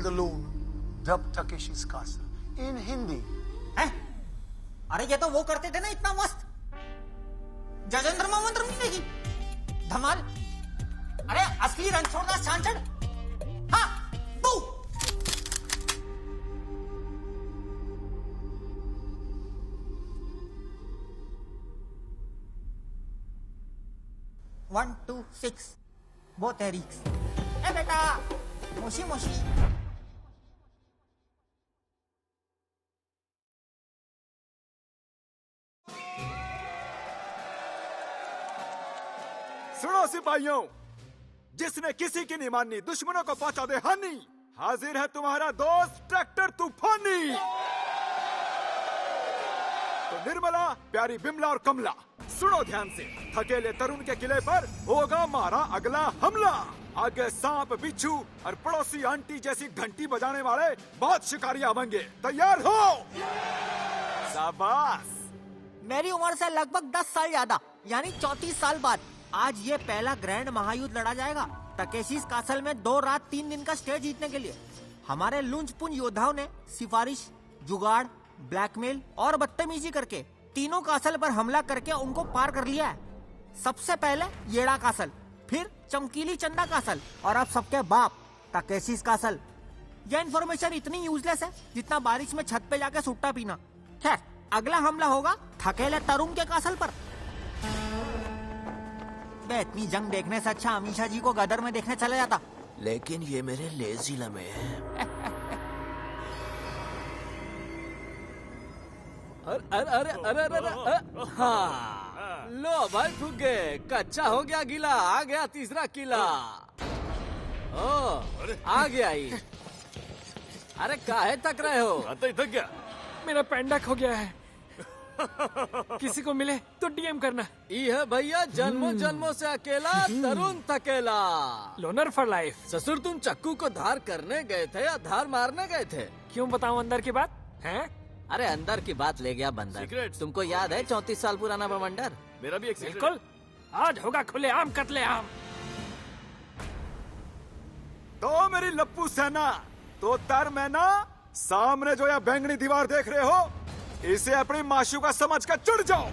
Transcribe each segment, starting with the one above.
play the loon, Dub Takeshi's Castle in Hindi. हैं? अरे ये तो वो करते थे ना इतना मस्त, जजेंद्र मोहम्मद नहीं धमाल। अरे असली रणछोड़दास छांचड़। हाँ तू। वन टू सिक्स वो तहरीक। ए बेटा मोशी मोशी। सुनो सिपाहियों, जिसने किसी की नहीं मानी दुश्मनों को पहुंचा दे हानि, हाजिर है तुम्हारा दोस्त ट्रैक्टर तूफानी। तो निर्मला, प्यारी बिमला और कमला, सुनो ध्यान से। थकेले तरुण के किले पर होगा मारा अगला हमला। आगे सांप बिच्छू और पड़ोसी आंटी जैसी घंटी बजाने वाले बहुत शिकारी आवेंगे। तैयार हो? शाबाश। मेरी उम्र से लगभग 10 साल ज्यादा, यानी 34 साल बाद आज ये पहला ग्रैंड महायुद्ध लड़ा जाएगा तकेशीस कासल में 2 रात 3 दिन का स्टे जीतने के लिए। हमारे लुंजपुंज योद्धाओं ने सिफारिश, जुगाड़, ब्लैकमेल और बदतमीजी करके तीनों कासल पर हमला करके उनको पार कर लिया है। सबसे पहले येड़ा कासल, फिर चमकीली चंदा कासल और अब सबके बाप तकेशीस कासल। यह इन्फॉर्मेशन इतनी यूजलेस है जितना बारिश में छत पे जाके सुट्टा पीना। खैर, अगला हमला होगा थकेले तरुण के कासल पर। इतनी जंग देखने से अच्छा अमीषा जी को गदर में देखने चला जाता। लेकिन ये मेरे लेजी लम्हे हैं। अरे अरे अरे अरे हाँ, लो भाई फुगे, कच्चा हो गया गीला, आ गया तीसरा किला। ओ, आ गया ही। अरे काहे तक रहे हो? थक गया, मेरा पैंडा खो गया है। किसी को मिले तो डीएम करना। ये है भैया जन्मों जन्मों से अकेला तरुण थकेला, लोनर फॉर लाइफ। ससुर तुम चक्कू को धार करने गए थे या धार मारने गए थे? क्यों बताऊं अंदर की बात है? अरे अंदर की बात ले गया बंदर। तुमको याद है 34 साल पुराना बवंडर? मेरा भी एक बिल्कुल। आज होगा खुले आम कत्ले आम। तो मेरी लप्पू सेना, तो तर मैना, सामने जो यह बैंगनी दीवार देख रहे हो, इसे अपनी माशूका समझ कर चढ़ जाओ।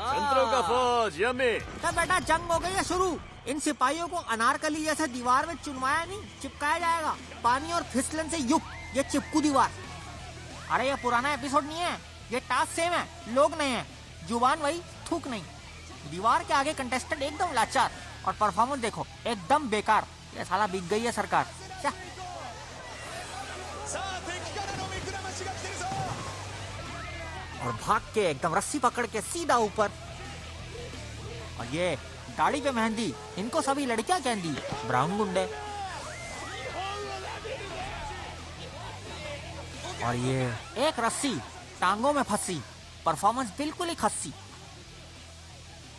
संतरों का फौज यम्मी। तो बेटा जंग हो गई है शुरू। इन सिपाहियों को अनारकली जैसे दीवार में चुनवाया नहीं, चिपकाया जाएगा पानी और फिसलन से युक्त ये चिपकू दीवार। अरे ये पुराना एपिसोड नहीं है, ये टास्क सेम है, लोग नए हैं, जुबान वही, थूक नहीं। दीवार के आगे कंटेस्टेंट एकदम लाचार और परफॉर्मेंस देखो एकदम बेकार। ये साला बिक गई है सरकार। क्या? और भाग के एकदम रस्सी पकड़ के सीधा ऊपर। और ये दाढ़ी पे मेहंदी, इनको सभी लड़कियां कहती ब्राउन गुंडे। और ये एक रस्सी टांगों में फंसी, परफॉर्मेंस बिल्कुल ही खस्सी।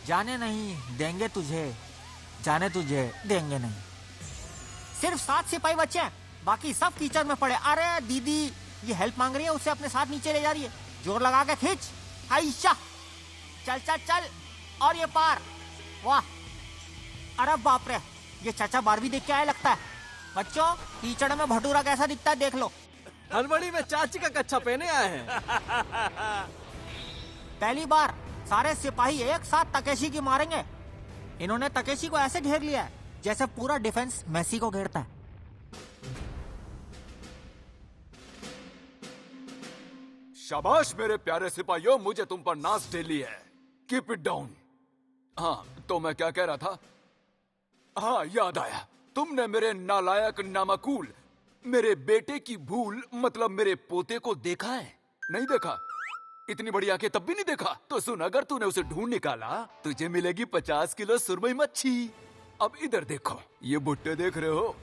जाने नहीं देंगे तुझे, जाने तुझे देंगे नहीं। सिर्फ 7 सिपाही बचे हैं, बाकी सब कीचड़ में पड़े। अरे दीदी ये हेल्प मांग रही है, उसे अपने साथ नीचे ले जा रही है। जोर लगा के खींच, आयशा चल चल चल। और ये पार, वाह। अरे बाप रे, ये चाचा बारहवीं देख के आया लगता है। बच्चों कीचड़ में भटूरा कैसा दिखता है देख लो। हड़बड़ी में चाची का कच्चा पहने आए हैं। पहली बार सारे सिपाही एक साथ तकेशी की मारेंगे। इन्होंने तकेशी को ऐसे घेर लिया है जैसे पूरा डिफेंस मेसी को घेरता है। शाबाश मेरे प्यारे सिपाहियों, मुझे तुम पर नाज टेली है। Keep it down. हाँ, तो मैं क्या कह रहा था? हाँ, याद आया। तुमने मेरे नालायक नामाकूल, मेरे बेटे की भूल, मतलब मेरे पोते को देखा है? नहीं देखा? इतनी बड़ी आंखें तब भी नहीं देखा? तो सुन, अगर तूने उसे ढूंढ निकाला तुझे मिलेगी 50 किलो सुरमई मच्छी। अब इधर देखो, ये भुट्टे देख रहे हो?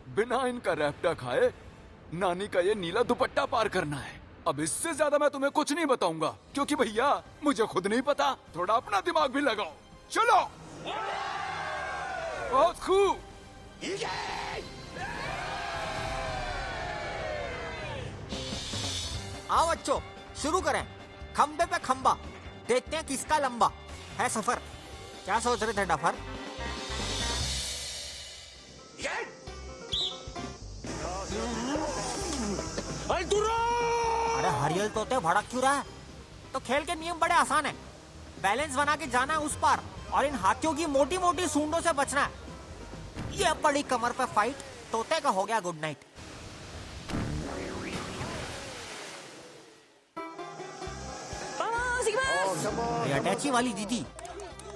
बिना इनका रैप्टा खाए नानी का ये नीला दुपट्टा पार करना है। अब इससे ज्यादा मैं तुम्हें कुछ नहीं बताऊंगा, क्योंकि भैया मुझे खुद नहीं पता। थोड़ा अपना दिमाग भी लगाओ। चलो। बहुत खूब। आओ बच्चों, शुरू करें। खंबे पे खंबा, देखते हैं किसका लंबा है सफर। क्या सोच रहे थे डफर? अरे हरियल तोते भड़क क्यों रहा है? तो खेल के नियम बड़े आसान है। बैलेंस बना के जाना है उस पार और इन हाथियों की मोटी मोटी सूंडों से बचना है। ये पड़ी कमर पे फाइट, तोते का हो गया गुड नाइट। ये अटैची वाली दीदी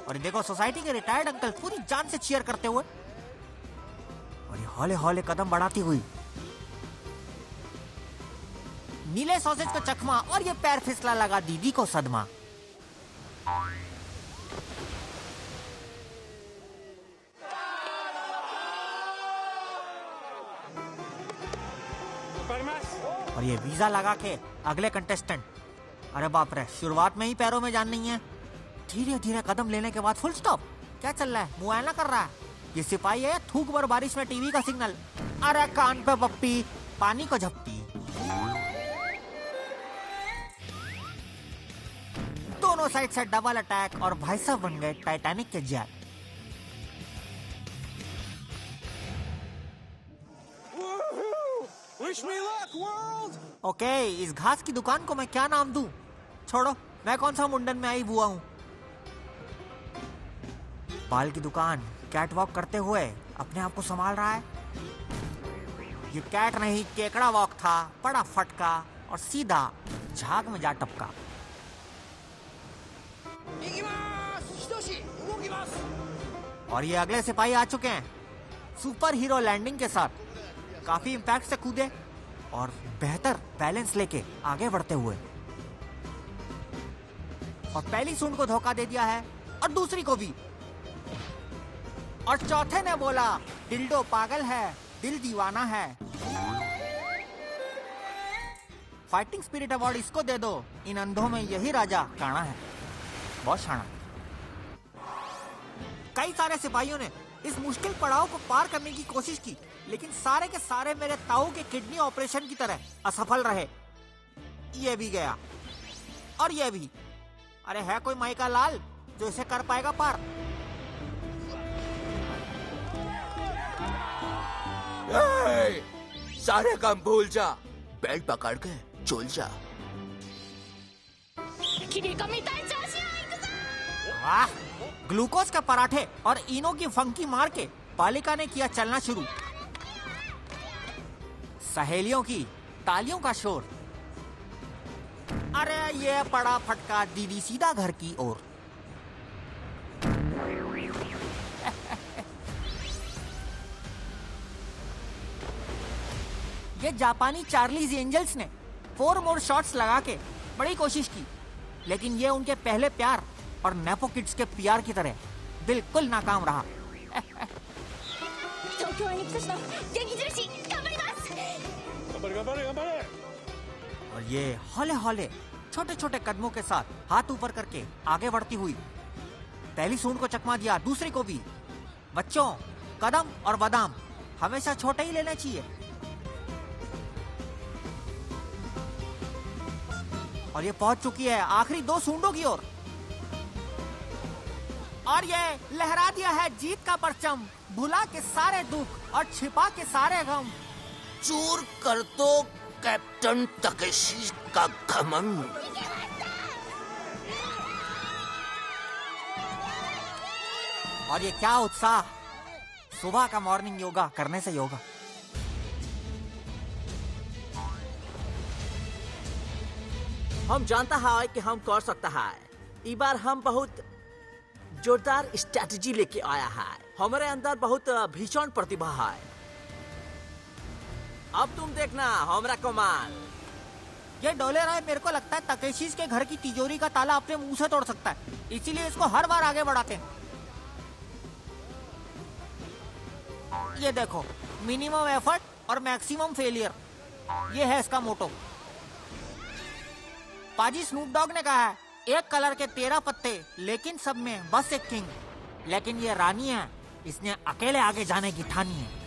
और ये देखो सोसाइटी के रिटायर्ड अंकल पूरी जान से चीयर करते हुए और ये हौले हौले कदम बढ़ाती हुई। नीले सॉसेज को चकमा और ये पैर फिसला लगा दीदी को सदमा। और ये वीजा लगा के अगले कंटेस्टेंट। अरे बाप रे, शुरुआत में ही पैरों में जान नहीं है। धीरे धीरे कदम लेने के बाद फुल स्टॉप। क्या चल रहा है? मुआयना कर रहा है। ये सिपाही है, थूक भर बारिश में टीवी का सिग्नल। अरे कान पे पप्पी, पानी को झपटी। दोनों साइड से डबल अटैक और भाई साहब बन गए टाइटैनिक के जैक। ओके, इस घास की दुकान को मैं क्या नाम दूं? छोड़ो, मैं कौन सा मुंडन में आई बुआ हूं। बाल की दुकान कैट वॉक करते हुए अपने आप को संभाल रहा है। ये कैट नहीं केकड़ा वॉक था, बड़ा फटका और सीधा झाग में जा टपका। और ये अगले सिपाही आ चुके हैं सुपर हीरो लैंडिंग के साथ। काफी इंपैक्ट से कूदे और बेहतर बैलेंस लेके आगे बढ़ते हुए। और पहली सूंड को धोखा दे दिया है और दूसरी को भी। और चौथे ने बोला दिल्डो पागल है, दिल दीवाना है। फाइटिंग स्पिरिट अवार्ड इसको दे दो, इन अंधों में यही राजा काना है। बहुत शाना। कई सारे सिपाहियों ने इस मुश्किल पड़ाव को पार करने की कोशिश की, लेकिन सारे के सारे मेरे ताऊ के किडनी ऑपरेशन की तरह असफल रहे। ये भी गया और ये भी। अरे है कोई माई का लाल जो इसे कर पाएगा पार? सारे काम भूल जा, बेल्ट पकड़ के झूल जा। वाह, ग्लूकोज के पराठे और इनो की फंकी मार के बालिका ने किया चलना शुरू। सहेलियों की तालियों का शोर। अरे ये पड़ा फटका, दीदी सीधा घर की ओर। ये जापानी चार्लीज एंजल्स ने 4 मोर शॉट्स लगा के बड़ी कोशिश की, लेकिन ये उनके पहले प्यार और नेपो किड्स के पीआर की तरह बिल्कुल नाकाम रहा। और ये हौले हौले छोटे छोटे कदमों के साथ हाथ ऊपर करके आगे बढ़ती हुई। पहली सूंड को चकमा दिया, दूसरी को भी। बच्चों, कदम और बादाम हमेशा छोटे ही लेने चाहिए। और ये पहुंच चुकी है आखिरी 2 सूंडों की ओर। और ये लहरा दिया है जीत का परचम, भुला के सारे दुख और छिपा के सारे गम। चूर कर दो कैप्टन तकेशी का घमंड। और ये क्या उत्साह, सुबह का मॉर्निंग योगा करने से योगा। हम जानता है कि हम कर सकता है। इस बार हम बहुत जोरदार स्ट्रैटेजी लेके आया है। हमारे अंदर बहुत भीषण प्रतिभा है। अब तुम देखना हमारा कमाल। ये डोले राय मेरे को लगता है तकेशीस के घर की तिजोरी का ताला अपने मुंह से तोड़ सकता है, इसीलिए इसको हर बार आगे बढ़ाते हैं। ये देखो, मिनिमम एफर्ट और मैक्सिमम फेलियर, ये है इसका मोटो। पाजी स्नूप डॉग ने कहा है, एक कलर के 13 पत्ते, लेकिन सब में बस एक किंग। लेकिन ये रानी है, इसने अकेले आगे जाने की ठानी है।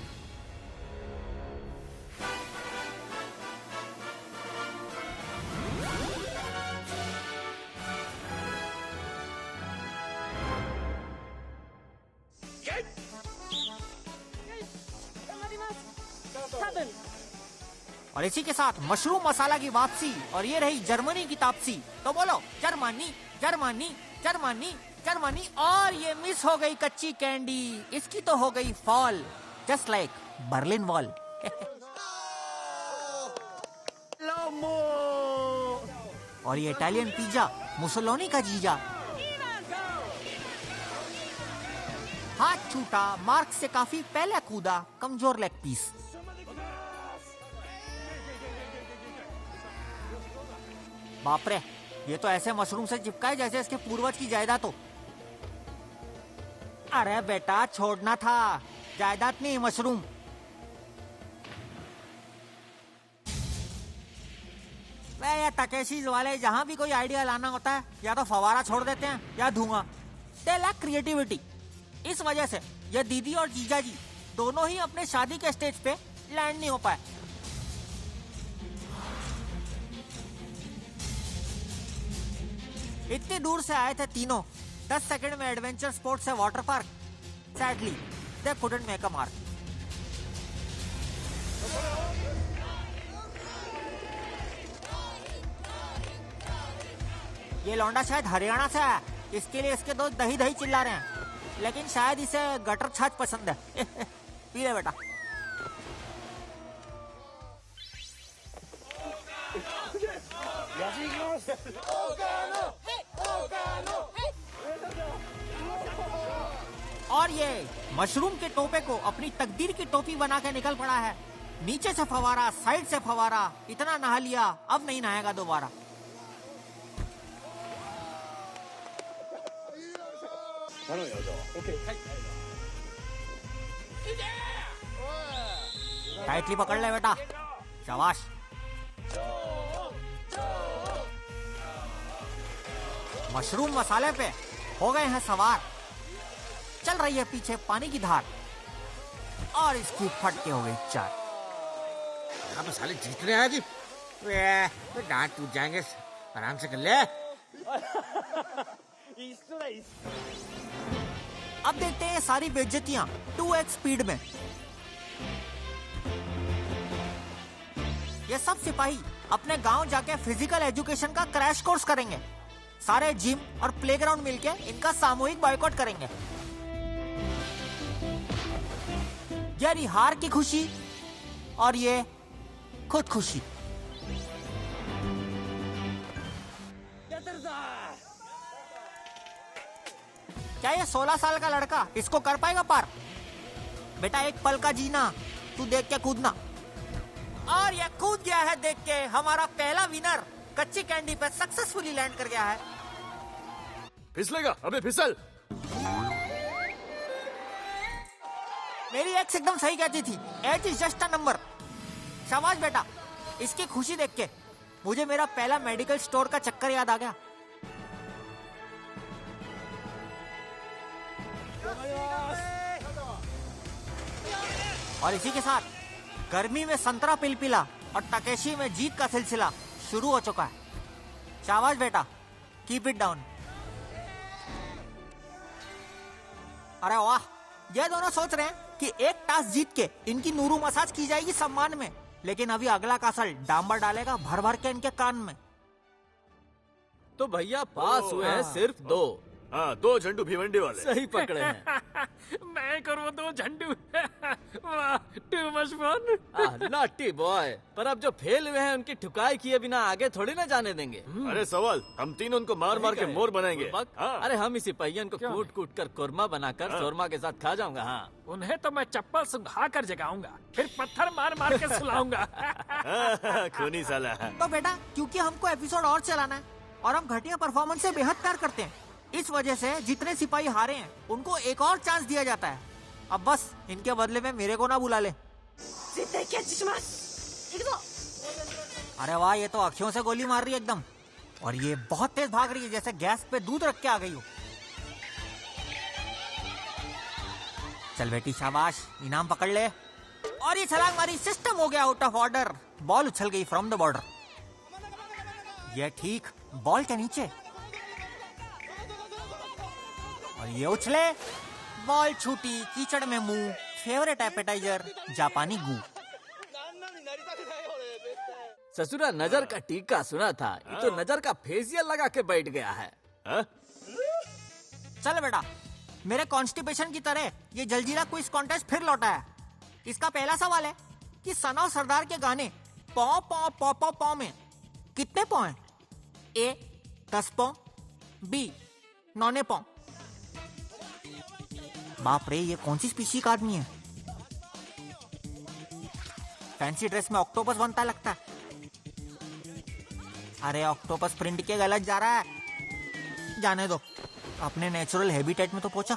और इसी के साथ मशरूम मसाला की वापसी और ये रही जर्मनी की तापसी। तो बोलो जर्मनी जर्मनी जर्मनी जर्मनी। और ये मिस हो गई कच्ची कैंडी, इसकी तो हो गई fall, just like Berlin wall. और ये इटालियन पिज्जा मुसोलिनी का जीजा। हाथ छूटा, मार्क से काफी पहले कूदा, कमजोर लेग पीस। बाप रे, ये तो ऐसे मशरूम से चिपका है जैसे इसके पूर्वज की जायदाद हो। अरे बेटा छोड़ना था, जायदाद नहीं मशरूम। ये टकेशीज वाले जहां भी कोई आइडिया लाना होता है या तो फवारा छोड़ देते हैं या धुआं। They lack creativity. इस वजह से ये दीदी और जीजा जी दोनों ही अपने शादी के स्टेज पे लैंड नहीं हो पाए। इतनी दूर से आए थे तीनों, 10 सेकंड में एडवेंचर स्पोर्ट्स से water park. Sadly they couldn't make a mark. ये लौंडा शायद हरियाणा से है, इसके लिए इसके दोस्त दही दही चिल्ला रहे हैं, लेकिन शायद इसे गटर छाछ पसंद है। पी ले बेटा। और ये मशरूम के टोपे को अपनी तकदीर की टोपी बना के निकल पड़ा है। नीचे से फवारा, साइड से फवारा, इतना नहा लिया अब नहीं नहाएगा दोबारा। टाइटली पकड़ ले बेटा, शाबाश। मशरूम मसाले पे हो गए हैं सवार। चल रही है पीछे पानी की धार और इसकी फटके हो गई चार। अब साले जीत रहे हैं जी, दांत टूट जाएंगे, आराम से कर ले। अब देखते हैं सारी बेइज्जतियां 2x स्पीड में। ये सब सिपाही अपने गांव जाके फिजिकल एजुकेशन का क्रैश कोर्स करेंगे। सारे जिम और प्लेग्राउंड मिलके इनका सामूहिक बॉयकॉट करेंगे। ये रही हार की खुशी और ये खुद खुशी। क्या ये 16 साल का लड़का इसको कर पाएगा पार? बेटा एक पल का जीना, तू देख के कूदना। और ये कूद गया है देख के। हमारा पहला विनर कच्ची कैंडी पे सक्सेसफुली लैंड कर गया है। फिसलेगा, अबे फिसल। मेरी एक्स एकदम सही कहती थी, age is just a number. शाबाश बेटा। इसकी खुशी देख के मुझे मेरा पहला मेडिकल स्टोर का चक्कर याद आ गया। और इसी के साथ गर्मी में संतरा पिलपिला और टकेशी में जीत का सिलसिला शुरू हो चुका है। शाबाश बेटा, कीप इट डाउन। अरे वाह, ये दोनों सोच रहे हैं कि एक टास्क जीत के इनकी नूरू मसाज की जाएगी सम्मान में, लेकिन अभी अगला कासल डांबर डालेगा भर भर के इनके कान में। तो भैया पास हुए हैं सिर्फ 2। हाँ, 2 झंडू भिवंडी वाले। सही पकड़े हैं। मैं करूँ 2 झंडू। वाह, too much fun. Naughty boy. पर अब जो फेल हुए हैं उनकी ठुकाई किए बिना आगे थोड़ी ना जाने देंगे। अरे सवाल, हम तीनों उनको मार मार के मोर बनाएंगे। हाँ। अरे हम इसी पहियन को कूट कूट कर कोरमा बनाकर शोरमा के साथ खा जाऊंगा। हाँ, उन्हें तो मैं चप्पल सुखा कर जगाऊंगा, फिर पत्थर मार मार के सुलाऊंगा। खूनी साला। तो बेटा क्योंकि हमको एपिसोड और चलाना है और हम घटिया परफॉर्मेंस से बेहद प्यार करते हैं, इस वजह से जितने सिपाही हारे हैं उनको एक और चांस दिया जाता है। अब बस इनके बदले में मेरे को ना बुला ले। अरे वाह, ये तो अखियों से गोली मार रही है एकदम। और ये बहुत तेज भाग रही है जैसे गैस पे दूध रख के आ गई हो। चल बेटी शाबाश, इनाम पकड़ ले। और ये छलांग मारी, सिस्टम हो गया आउट ऑफ ऑर्डर। बॉल उछल गई फ्रॉम द बॉर्डर। ये ठीक बॉल के नीचे। और ये उछले, बॉल छूटी कीचड़ में मुंह। फेवरेट एपेटाइजर जापानी गू। ससुरा नजर का टीका सुना था, ये तो नजर का फेसियल लगा के बैठ गया है। हाँ? चल बेटा, मेरे कॉन्स्टिपेशन की तरह ये जलजीरा क्विज कॉन्टेस्ट फिर लौटा है। इसका पहला सवाल है कि सना और सरदार के गाने पौ पौ पौ पौ पौ में कितने पौ हैं? ए 10 पौ, बी 9 पौ। बाप रे, ये कौन सी स्पीशी का आदमी है? फैंसी ड्रेस में ऑक्टोपस बनता लगता है। अरे ऑक्टोपस प्रिंट के गलत जा रहा है। जाने दो, अपने नेचुरल हैबिटेट में तो पहुंचा।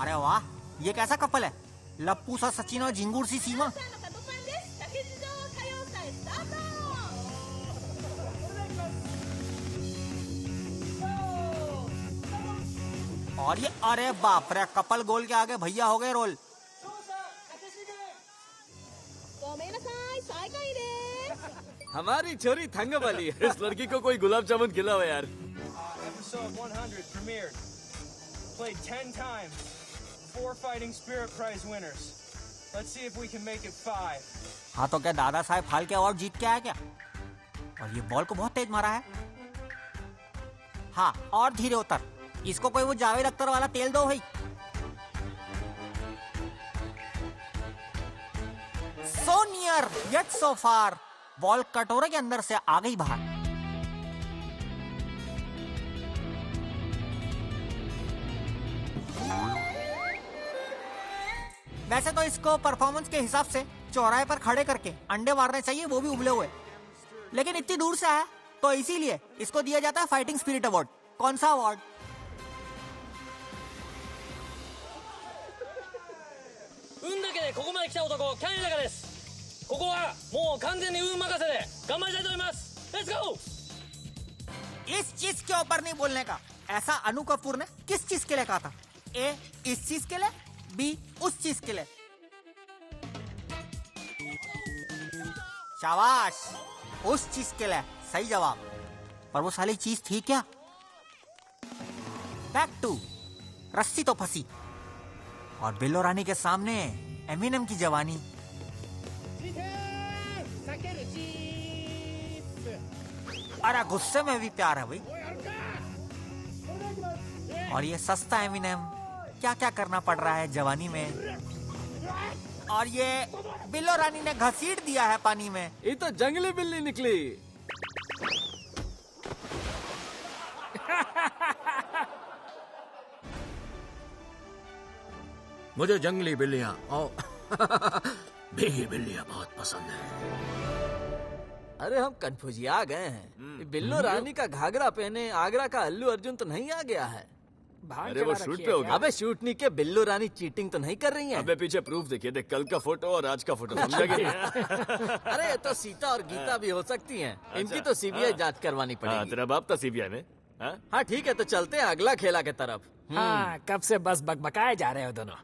अरे वाह, ये कैसा कपल है? लप्पू सा सचिन और झिंगुर सी सीमा। और ये, अरे बाप रे, कपल गोल के आगे भैया हो गए रोल। हमारी छोरी थंग वाली है। इस लड़की को कोई गुलाब जामुन खिलाओ यार। Episode 100 premiered. Played 10 times. 4 Fighting Spirit Prize winners. Let's see if we can make it 5. हाँ तो क्या दादा साहेब फाल्के अवार्ड जीत के आया क्या? और ये बॉल को बहुत तेज मारा है। हाँ, और धीरे उतर। इसको कोई वो जावेद अख्तर वाला तेल दो भाई। So near yet so far. Ball कटोरे के अंदर से आ गई बाहर। वैसे तो इसको परफॉर्मेंस के हिसाब से चौराहे पर खड़े करके अंडे मारने चाहिए, वो भी उबले हुए। लेकिन इतनी दूर से आया तो इसीलिए इसको दिया जाता है फाइटिंग स्पिरिट अवार्ड। कौन सा अवार्ड? 運だけでここまで来た男キャニー中です。ここはもう完全に運任せで頑張りたいと思います。レッツゴー。 इस चीज के ऊपर नहीं बोलने का। ऐसा अनु कपूर ने किस चीज के लिए कहा था? ए इस चीज के लिए, बी उस चीज के लिए। शाबाश, उस चीज के लिए सही जवाब। पर वो साली चीज थी क्या? बैक टू रस्सी तो फंसी। और बिल्लो रानी के सामने एमिनेम की जवानी। अरे गुस्से में भी प्यार है भाई। और ये सस्ता एमिनेम क्या क्या करना पड़ रहा है जवानी में। और ये बिल्लो रानी ने घसीट दिया है पानी में। ये तो जंगली बिल्ली निकली। मुझे जंगली बिल्लियां और भीगी बिल्लियां बहुत पसंद है। अरे हम कंफ्यूजिया गए हैं। बिल्लो रानी का घाघरा पहने आगरा का अल्लू अर्जुन तो नहीं आ गया है? अरे वो शूट पे हो गया। अबे शूट नहीं के बिल्लो रानी चीटिंग तो नहीं कर रही है? अबे पीछे प्रूफ देखिए, देख कल का फोटो और आज का फोटो, समझा क्या? अरे ये तो सीता और गीता भी हो सकती हैं। इनकी तो सीबीआई जांच करवानी पड़ेगी। तेरा बाप था सीबीआई में। हाँ ठीक है, तो चलते हैं अगला खेला के तरफ। हाँ, कब से बस बकबकाए जा रहे हो दोनों।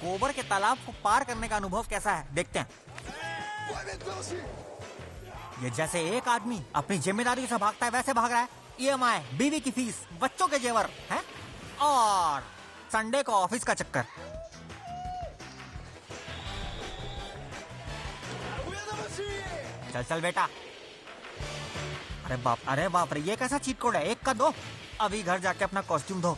गोबर के तालाब को पार करने का अनुभव कैसा है देखते हैं। ये जैसे एक आदमी अपनी जिम्मेदारी से भागता है वैसे भाग रहा है। ईएमआई, बीवी की फीस, बच्चों के जेवर हैं और संडे को ऑफिस का चक्कर। चल चल बेटा। अरे बाप रे, ये कैसा चीट कोड है? 1 का 2। अभी घर जाके अपना कॉस्ट्यूम धो।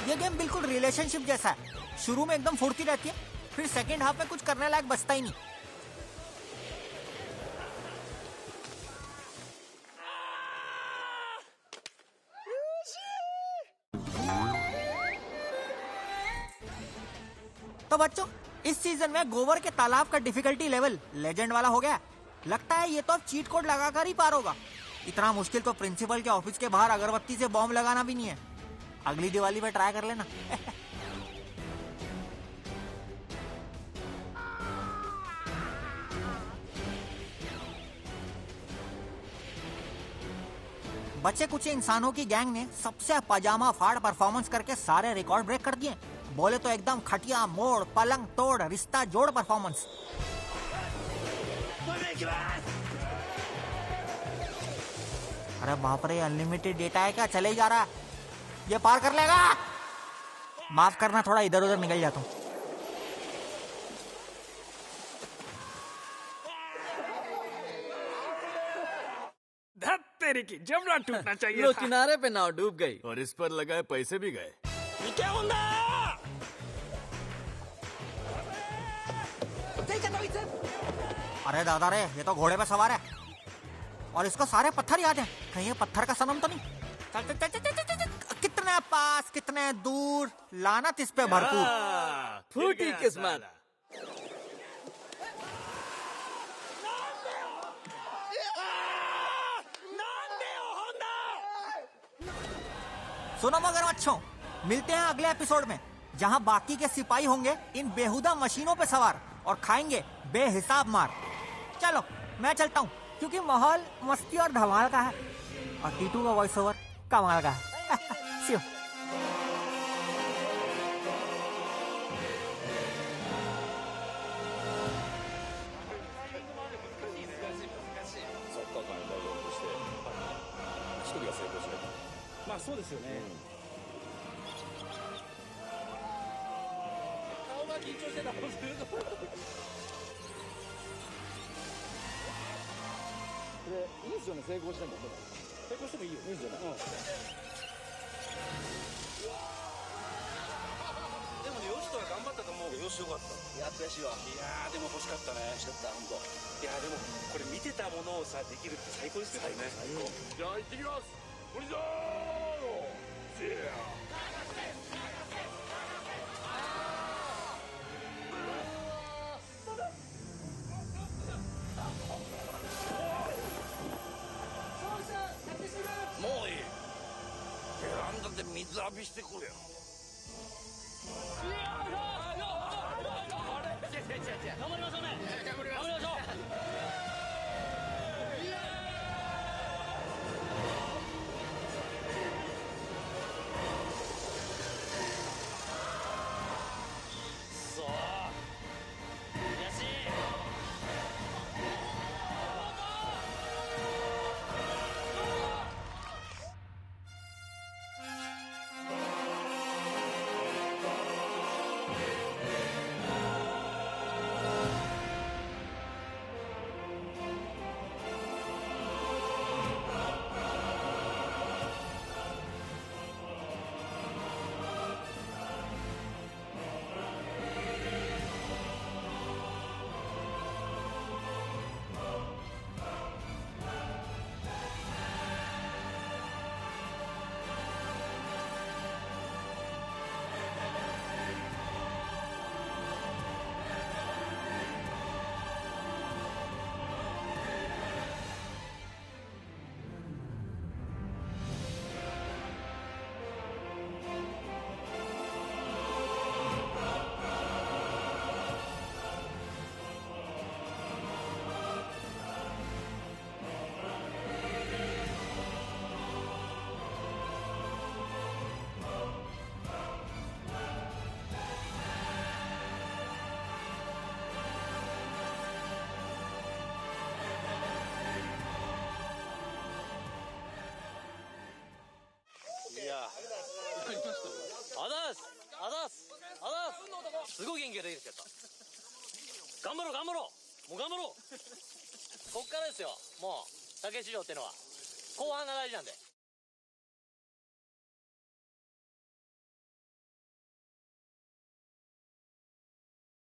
ये गेम बिल्कुल रिलेशनशिप जैसा है। शुरू में एकदम फुर्ती रहती है, फिर सेकंड हाफ में कुछ करने लायक बचता ही नहीं। तो बच्चों, इस सीजन में गोबर के तालाब का डिफिकल्टी लेवल लेजेंड वाला हो गया। लगता है ये तो अब चीट कोड लगाकर ही पार होगा। इतना मुश्किल तो प्रिंसिपल के ऑफिस के बाहर अगरबत्ती से बॉम्ब लगाना भी नहीं है। अगली दिवाली में ट्राई कर लेना। बचे कुछ इंसानों की गैंग ने सबसे पजामा फाड़ परफॉर्मेंस करके सारे रिकॉर्ड ब्रेक कर दिए। बोले तो एकदम खटिया मोड़, पलंग तोड़, रिश्ता जोड़ परफॉर्मेंस। अरे बाप रे, अनलिमिटेड डेटा है क्या? चले ही जा रहा है, ये पार कर लेगा। माफ करना, थोड़ा इधर उधर निकल जाता हूँ। धत तेरी की, जबड़ा टूटना चाहिए लो था। किनारे पे नाव डूब गई। और इस पर लगाए पैसे भी गए। अरे दादा रे, ये तो घोड़े पे सवार है और इसको सारे पत्थर याद हैं। कहीं ये पत्थर का सनम तो नहीं? चल चल चल चल चल चल। कितने पास, कितने दूर, लानत इस पे भरपूर। फूटी किस्मत। सुनो मगरमच्छों, मिलते हैं अगले एपिसोड में, जहां बाकी के सिपाही होंगे इन बेहुदा मशीनों पे सवार और खाएंगे बेहिसाब मार। चलो मैं चलता हूँ, क्योंकि माहौल मस्ती और धमाल का है और टीटू का वॉइस ओवर कमाल का है। See you.すごい元気が出てきちゃった。頑張ろう頑張ろう、もう頑張ろう。こっからですよ、もう竹市場ってのは後半が大事なんで。